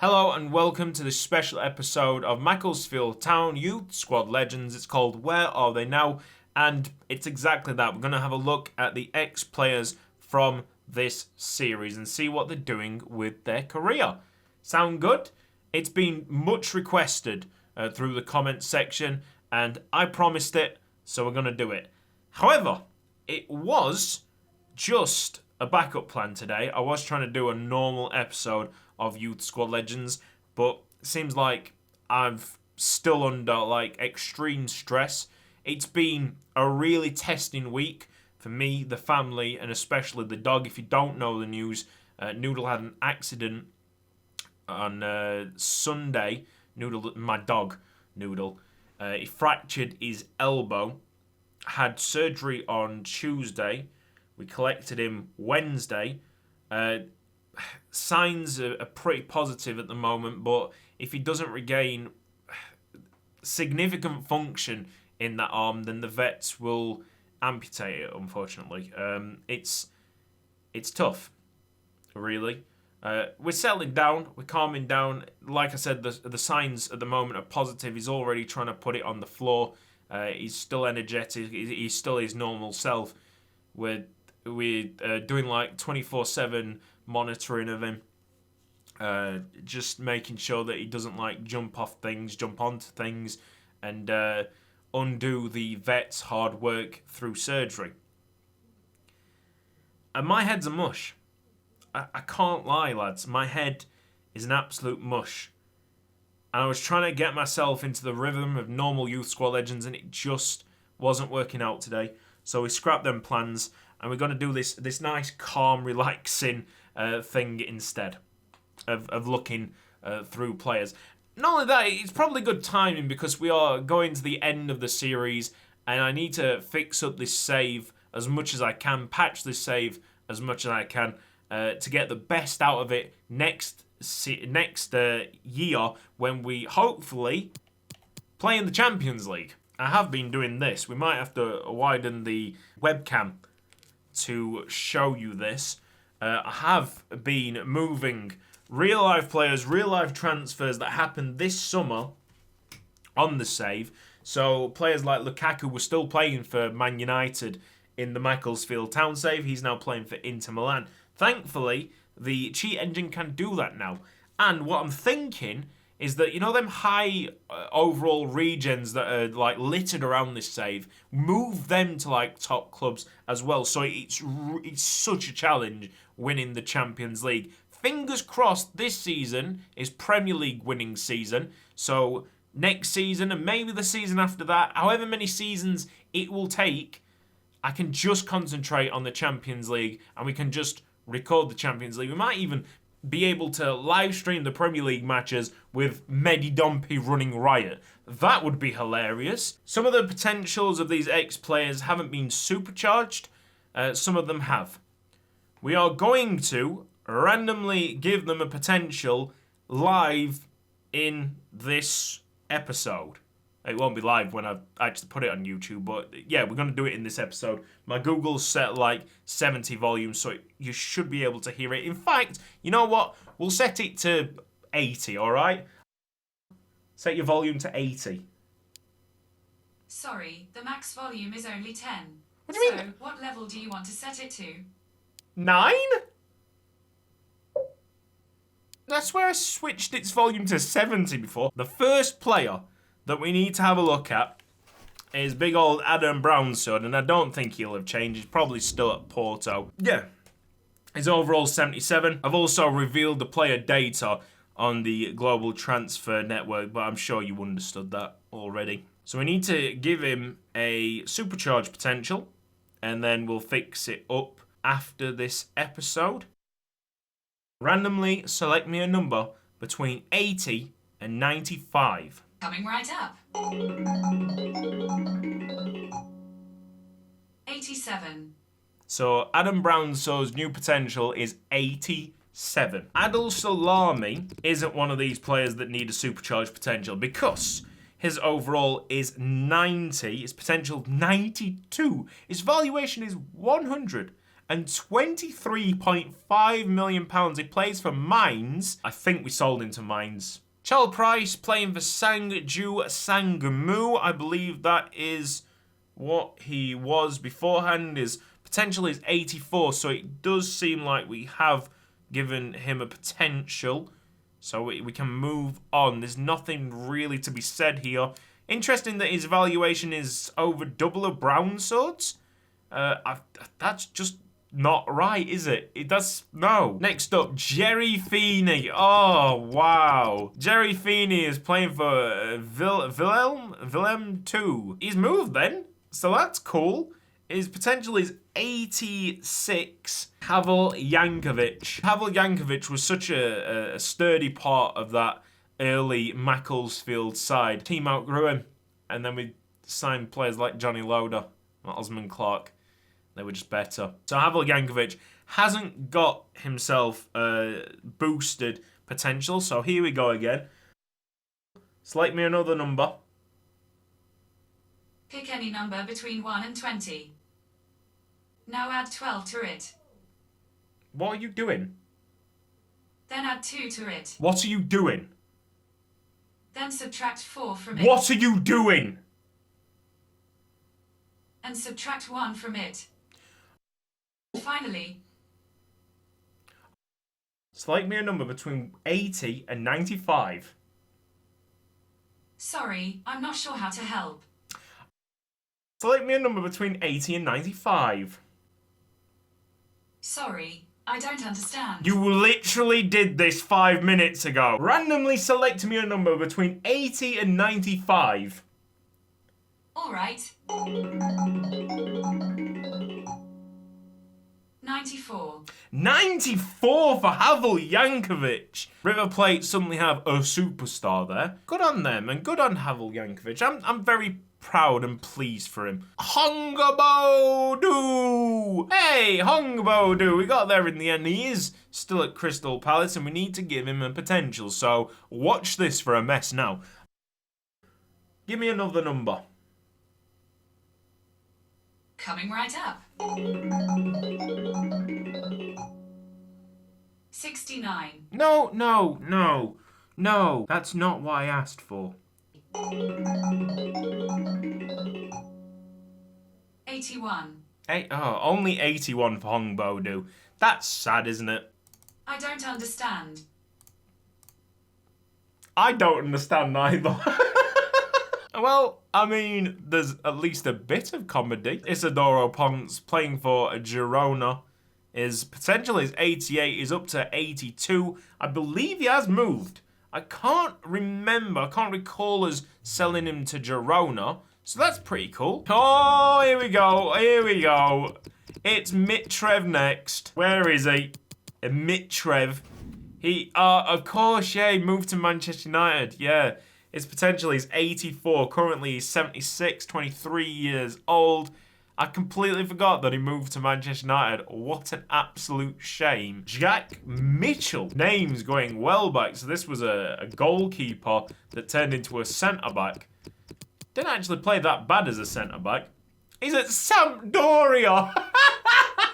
Hello and welcome to this special episode of Macclesfield Town Youth Squad Legends. It's called Where Are They Now? And it's exactly that. We're going to have a look at the ex-players from this series and see what they're doing with their career. Sound good? It's been much requested through the comments section and I promised it, so we're going to do it. However, it was just a backup plan today. I was trying to do a normal episode of Youth Squad Legends, but it seems like I've still under extreme stress. It's been a really testing week for me, the family, and especially the dog. If you don't know the news, Noodle had an accident on Sunday. Noodle, my dog, Noodle, he fractured his elbow, had surgery on Tuesday. We collected him Wednesday. Signs are pretty positive at the moment, but if he doesn't regain significant function in that arm, then the vets will amputate it, unfortunately. It's tough, really. We're settling down, we're calming down. Like I said, the signs at the moment are positive. He's already trying to put it on the floor. He's still energetic. He's still his normal self. We're doing 24/7 monitoring of him, just making sure that he doesn't jump onto things, and undo the vet's hard work through surgery. And my head's a mush. I can't lie, lads. My head is an absolute mush. And I was trying to get myself into the rhythm of normal Youth Squad Legends, and it just wasn't working out today. So we scrapped them plans, and we're going to do this nice, calm, relaxing thing instead of looking through players. Not only that, it's probably good timing because we are going to the end of the series, and I need to fix up this save as much as I can, patch this save as much as I can to get the best out of it next year when we hopefully play in the Champions League. I have been doing this. We might have to widen the webcam to show you this. I have been moving real-life players, real-life transfers that happened this summer on the save. So players like Lukaku were still playing for Man United in the Macclesfield Town save. He's now playing for Inter Milan. Thankfully, the cheat engine can do that now. And what I'm thinking is that, you know, them high overall regens that are littered around this save, move them to top clubs as well. So it's such a challenge winning the Champions League. Fingers crossed this season is Premier League winning season. So next season and maybe the season after that, however many seasons it will take, I can just concentrate on the Champions League and we can just record the Champions League. We might even be able to live stream the Premier League matches with Mehdi Dompi running riot. That would be hilarious. Some of the potentials of these ex-players haven't been supercharged. Some of them have. We are going to randomly give them a potential live in this episode. It won't be live when I actually put it on YouTube, but yeah, we're going to do it in this episode. My Google's set 70 volumes, so you should be able to hear it. In fact, you know what? We'll set it to 80, alright? Set your volume to 80. Sorry, the max volume is only 10. What do you mean? So, what level do you want to set it to? 9? I swear I switched its volume to 70 before. The first player that we need to have a look at is big old Adam Brownson, and I don't think he'll have changed. He's probably still at Porto. Yeah, his overall 77. I've also revealed the player data on the Global Transfer Network, but I'm sure you understood that already. So we need to give him a supercharge potential, and then we'll fix it up after this episode. Randomly select me a number between 80 and 95. Coming right up. 87. So Adam Brownson's new potential is 87. Adil Salami isn't one of these players that need a supercharged potential because his overall is 90, his potential 92, his valuation is 100, and £23.5 million. He plays for Mainz. I think we sold him to Mainz. Chel Price playing for Sangju Sangmu. I believe that is what he was beforehand. His potential is 84, so it does seem like we have given him a potential. So we can move on. There's nothing really to be said here. Interesting that his valuation is over double of Brown Swords. That's just not right, is it? No. Next up, Jerry Feeney. Oh, wow. Jerry Feeney is playing for Willem 2. He's moved then, so that's cool. His potential is 86. Havel Yankovic. Havel Yankovic was such a sturdy part of that early Macclesfield side. Team outgrew him, and then we signed players like Johnny Loader, Osman Clark. They were just better. So Havel Yankovic hasn't got himself boosted potential. So here we go again. Select me another number. Pick any number between 1 and 20. Now add 12 to it. What are you doing? Then add 2 to it. What are you doing? Then subtract 4 from it. What are you doing? And subtract 1 from it. Finally, select me a number between 80 and 95. Sorry, I'm not sure how to help. Select me a number between 80 and 95. Sorry, I don't understand. You literally did this 5 minutes ago. Randomly select me a number between 80 and 95. All right. 94. 94 for Havel Yankovic. River Plate suddenly have a superstar there. Good on them and good on Havel Yankovic. I'm very proud and pleased for him. Hongabodu! Hey, Hongabodu! We got there in the end. He is still at Crystal Palace and we need to give him a potential. So watch this for a mess now. Give me another number. Coming right up. 69. No. That's not what I asked for. 81. Only 81 for Hongbodu. That's sad, isn't it? I don't understand. I don't understand either. Well, I mean, there's at least a bit of comedy. Isidoro Ponce playing for Girona. His potential is 88. He's up to 82. I believe he has moved. I can't recall us selling him to Girona. So that's pretty cool. Oh, here we go. It's Mitrev next. Where is he? Mitrev. Of course, yeah, he moved to Manchester United. Yeah. His potential is 84. Currently, he's 76, 23 years old. I completely forgot that he moved to Manchester United. What an absolute shame. Jack Mitchell. Name's going well back. So this was a goalkeeper that turned into a centre-back. Didn't actually play that bad as a centre-back. He's at Sampdoria.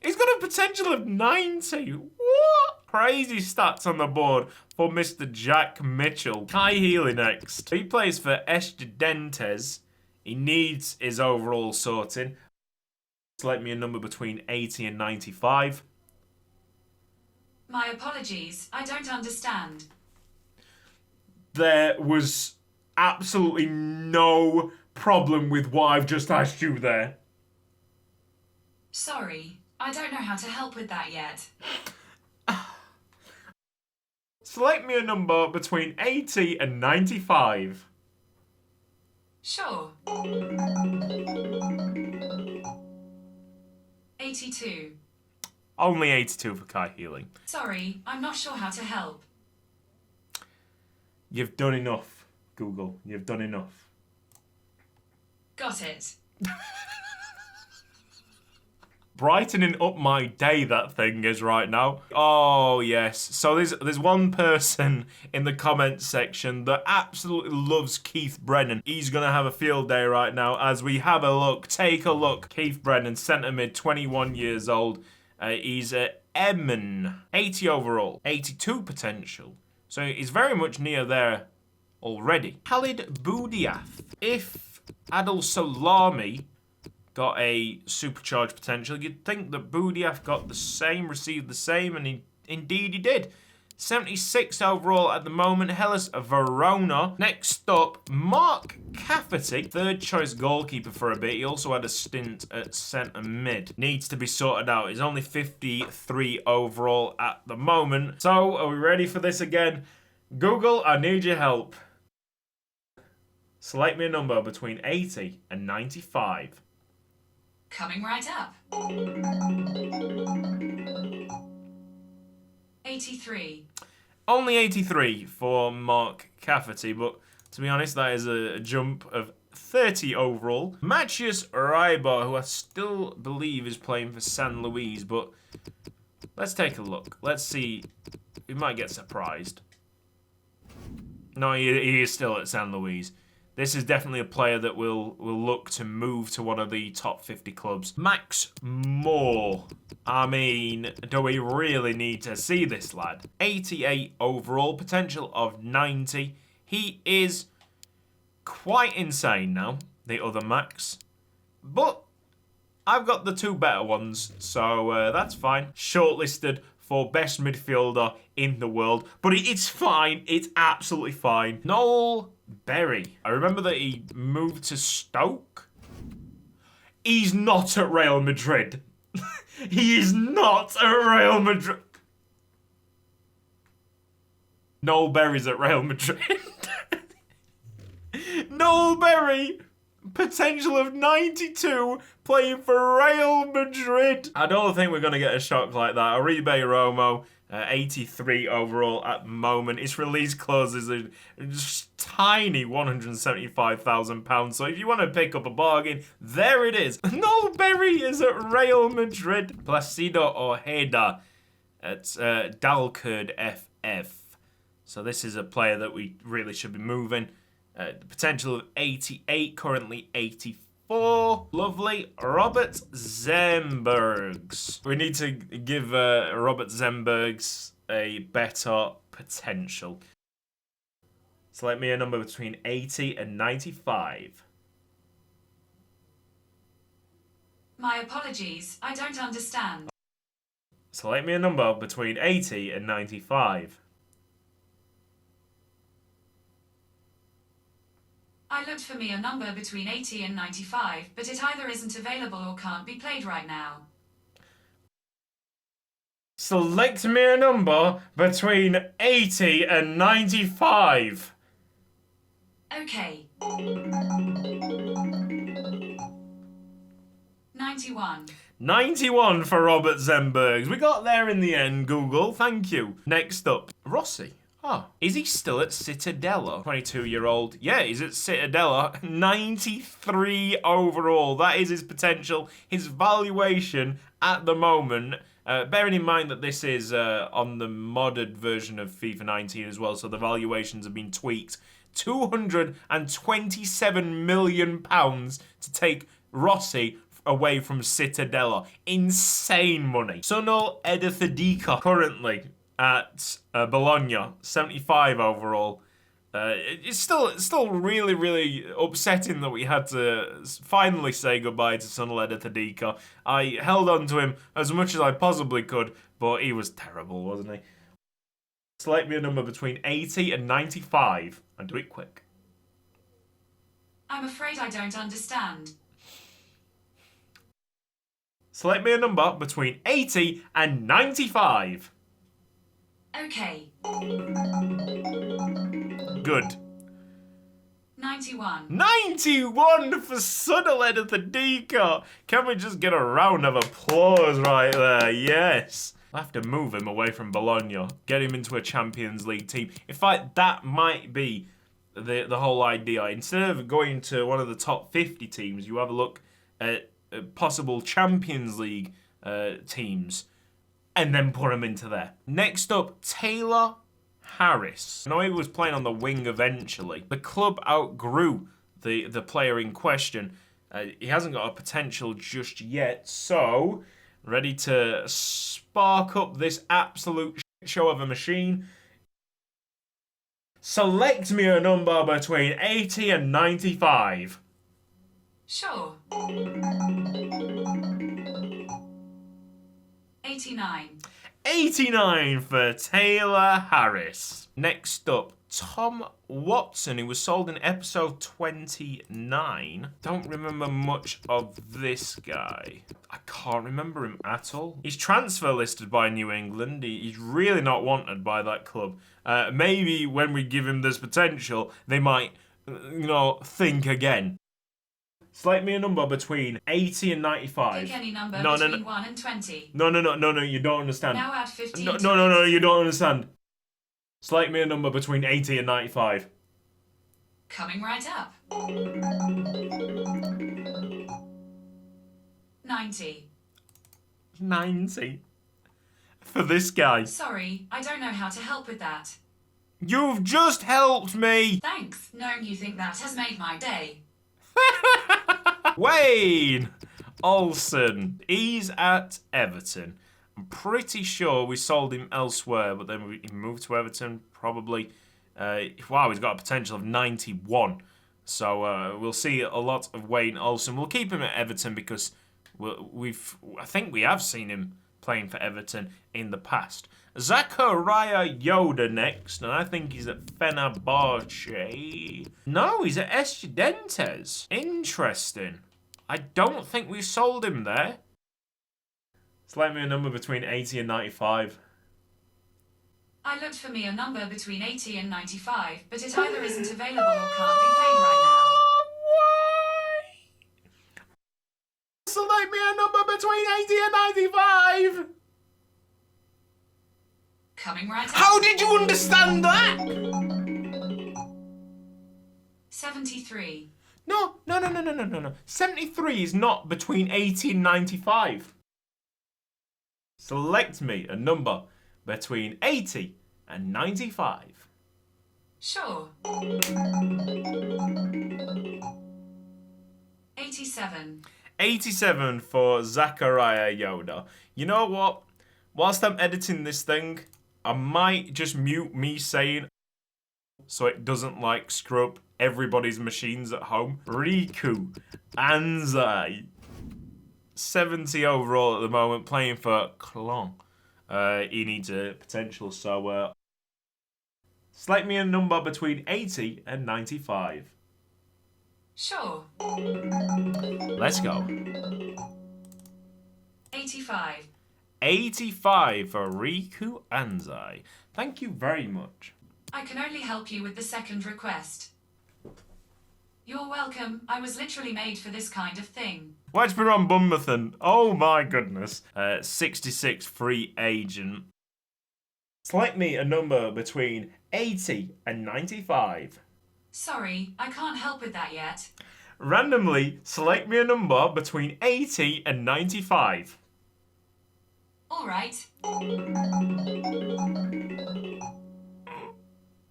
He's got a potential of 90. What? Crazy stats on the board for Mr. Jack Mitchell. Kai Healy next. He plays for Estudiantes. He needs his overall sorting. Select me a number between 80 and 95. My apologies, I don't understand. There was absolutely no problem with what I've just asked you there. Sorry, I don't know how to help with that yet. Select me a number between 80 and 95. Sure. 82. Only 82 for Kai Healing. Sorry, I'm not sure how to help. You've done enough, Google. You've done enough. Got it. Brightening up my day, that thing is right now. Oh, yes. So there's one person in the comments section that absolutely loves Keith Brennan. He's going to have a field day right now as we have a look. Take a look. Keith Brennan, centre mid, 21 years old. He's at Emin, 80 overall, 82 potential. So he's very much near there already. Khalid Boudiaf. If Adil Salami got a supercharged potential, you'd think that Boudiaf got the same, received the same, and indeed he did. 76 overall at the moment. Hellas Verona. Next up, Mark Cafferty, third choice goalkeeper for a bit. He also had a stint at centre mid. Needs to be sorted out. He's only 53 overall at the moment. So, are we ready for this again? Google, I need your help. Select me a number between 80 and 95. Coming right up. 83. Only 83 for Mark Cafferty, but to be honest, that is a jump of 30 overall. Matthias Reiber, who I still believe is playing for San Luis, but let's take a look. Let's see. We might get surprised. No, he is still at San Luis. This is definitely a player that will look to move to one of the top 50 clubs. Max Moore. I mean, do we really need to see this lad? 88 overall, potential of 90. He is quite insane now, the other Max. But I've got the two better ones, so that's fine. Shortlisted for best midfielder in the world. But it's fine. It's absolutely fine. Noel Berry. I remember that he moved to Stoke. He's not at Real Madrid. He is not at Real Madrid. Noel Berry's at Real Madrid. Noel Berry, potential of 92, playing for Real Madrid. I don't think we're going to get a shock like that. Oribe Romo, 83 overall at the moment. His release clause is a just tiny £175,000. So if you want to pick up a bargain, there it is. Noel Berry is at Real Madrid. Placido Ojeda at Dalkurd FF. So this is a player that we really should be moving. The potential of 88, currently 84. Lovely. Robert Zembergs. We need to give Robert Zembergs a better potential. Select me a number between 80 and 95. My apologies, I don't understand. Select me a number between 80 and 95. I looked for me a number between 80 and 95, but it either isn't available or can't be played right now. Select me a number between 80 and 95. Okay. 91. 91 for Robert Zembergs. We got there in the end, Google. Thank you. Next up, Rossi. Oh, is he still at Cittadella? 22-year-old. Yeah, he's at Cittadella. 93 overall. That is his potential. His valuation at the moment, bearing in mind that this is on the modded version of FIFA 19 as well, so the valuations have been tweaked. £227 million to take Rossi away from Cittadella. Insane money. Sunil Edithadika currently at Bologna, 75 overall. It's still really, really upsetting that we had to finally say goodbye to Sunil Edithadika. I held on to him as much as I possibly could, but he was terrible, wasn't he? Select me a number between 80 and 95, and do it quick. I'm afraid I don't understand. Select me a number between 80 and 95. Okay. Good. 91. 91 for Sunil Edithadika. Can we just get a round of applause right there? Yes. I'll have to move him away from Bologna. Get him into a Champions League team. In fact, that might be the whole idea. Instead of going to one of the top 50 teams, you have a look at possible Champions League teams and then put him into there. Next up, Taylor Harris. I know he was playing on the wing eventually. The club outgrew the player in question. He hasn't got a potential just yet, so Ready to spark up this absolute show of a machine. Select me a number between 80 and 95. Sure. 89. 89 for Taylor Harris. Next up, Tom Watson, who was sold in episode 29. Don't remember much of this guy. I can't remember him at all. He's transfer listed by New England. He's really not wanted by that club. Maybe when we give him this potential, they might, think again. Select me a number between 80 and 95. Pick any number between 1 and 20. No, you don't understand. Now add 15 No, you don't understand. Select me a number between 80 and 95. Coming right up. 90. 90. For this guy. Sorry, I don't know how to help with that. You've just helped me! Thanks, knowing you think that has made my day. Wayne Olsen. He's at Everton. I'm pretty sure we sold him elsewhere, but then he moved to Everton, probably. Wow, he's got a potential of 91. So we'll see a lot of Wayne Olsen. We'll keep him at Everton because I think we have seen him playing for Everton in the past. Zachariah Yoda next, and I think he's at Fenerbahce. No, he's at Estudiantes. Interesting. I don't think we sold him there. Select me a number between 80 and 95. I looked for me a number between 80 and 95, but it either isn't available or can't be played right Why? Select me a number between 80 and 95. Coming right up. How did you understand that? 73. No. 73 is not between 80 and 95. Select me a number between 80 and 95. Sure. 87. 87 for Zachariah Yoda. You know what? Whilst I'm editing this thing, I might just mute me saying so it doesn't screw up everybody's machines at home. Riku Anzai. 70 overall at the moment, playing for Clon. He needs a potential, so select me a number between 80 and 95. Sure. Let's go. 85. 85 for Riku Anzai. Thank you very much. I can only help you with the second request. You're welcome. I was literally made for this kind of thing. Watch me on Bunmathan. Oh my goodness. 66 free agent. Select me a number between 80 and 95. Sorry, I can't help with that yet. Randomly, select me a number between 80 and 95. All right.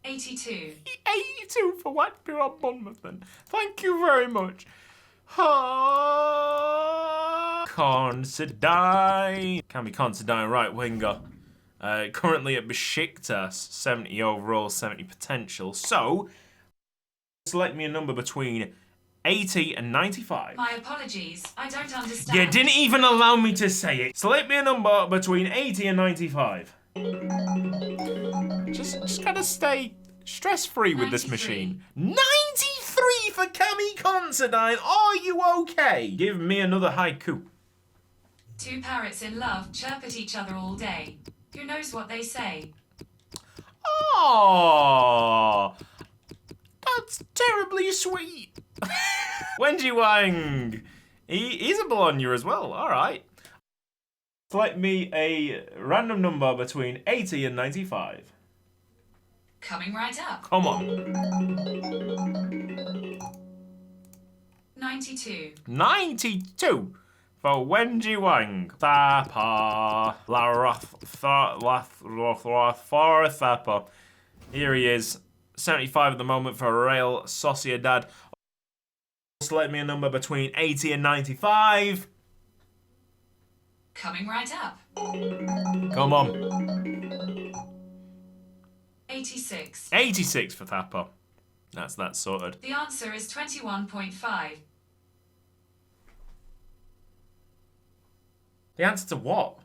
82. 82 for Watch me on Bunmathan. Thank you very much. Considine. Can be Considine right winger. Currently at Besiktas, 70 overall, 70 potential. So, select me a number between 80 and 95. My apologies, I don't understand. You didn't even allow me to say it. Select me a number between 80 and 95. Just gotta stay stress-free with this 93. machine. 93 for Cami Considine. Are you okay? Give me another haiku. Two parrots in love chirp at each other all day. Who knows what they say? Oh, that's terribly sweet. Wenji Wang. He's a Bologna as well. All right. Select me a random number between 80 and 95. Coming right up. Come on. 92. 92 for Wenji Wang. Thapa. Thapa. Here he is. 75 at the moment for Real Sociedad. Select me a number between 80 and 95. Coming right up. Come on. 86. 86 for Thapper. That's sorted. The answer is 21.5. The answer to what?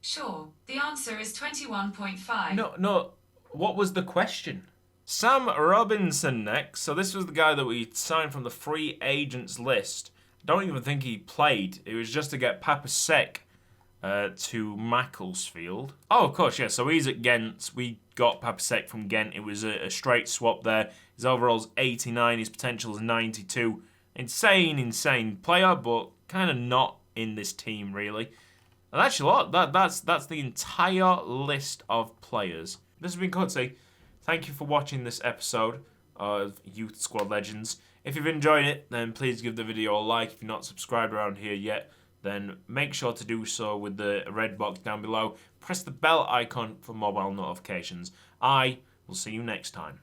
Sure, the answer is 21.5. No. What was the question? Sam Robinson next. So this was the guy that we signed from the free agents list. Don't even think he played. It was just to get Papa Sec to Macclesfield. Oh, of course, yeah. So he's at Ghent. We got Papa Sec from Ghent. It was a straight swap there. His overall's 89. His potential is 92. Insane player, but kind of not in this team, really. And actually, that's the entire list of players. This has been Cutzy. Thank you for watching this episode of Youth Squad Legends. If you've enjoyed it, then please give the video a like. If you're not subscribed around here yet, then make sure to do so with the red box down below. Press the bell icon for mobile notifications. I will see you next time.